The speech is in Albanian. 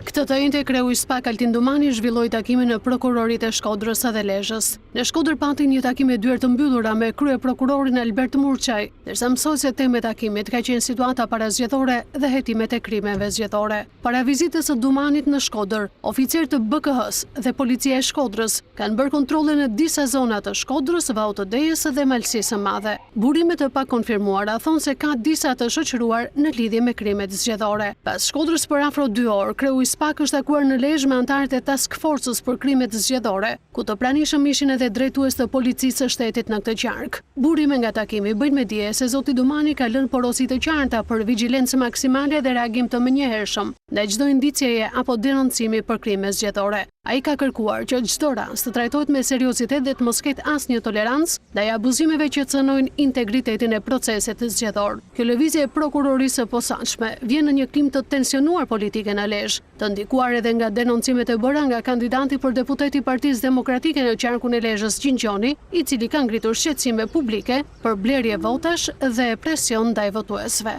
Këtë të njëjtë kreu i SPAK Altin Dumani zhvilloi takimin në prokuroritë e Shkodrës dhe Lezhës. Në Shkodër pati një takim me dyert të mbyllura me kryeprokurorin Albert Murçaj, ndërsa mësoi se tema e takimit ka qenë situata parazgjedhore dhe hetimet e krimeve zgjedhore. Para vizitës së Dumanit në Shkodër, oficer të BKH-s dhe policia e Shkodrës kanë bërë kontrolle në disa zona të Shkodrës, VAUTD-s dhe Malësisë së Madhe. Burimet e pakonfirmuara thonë se ka disa të shoqëruar në lidhje me krimet zgjedhore. Pas Shkodrës për afro 2 orë, kreu i SPAK është takuar në Lezhë me anëtarët e Task Force-s për krimet zgjedhore, ku të pranishëm ishin edhe drejtues të policisë së shtetit në këtë qark. Burime nga takimi bëjnë me dije se zoti Dumani ka lënë porosi të qarta për vigjilencë maksimale dhe reagim të menjëhershëm ndaj çdo indicjeje apo denoncimi për krime zgjedhore. Ai ka kërkuar që çdo rast të trajtohet me seriozitet dhe të mos ketë asnjë tolerancë ndaj abuzimeve që cënojnë integritetin e procesit zgjedhor. Kjo lëvizje e prokurorisë së posaçme vjen në një klim të tensionuar politike në Lezhë, të ndikuar edhe nga denoncimet e bëra nga kandidati për deputet i Partisë Demokratike në qarkun e Lezhës Gjingjoni, i cili ka ngritur shqetësime publike për blerje votash dhe presion ndaj votuesve.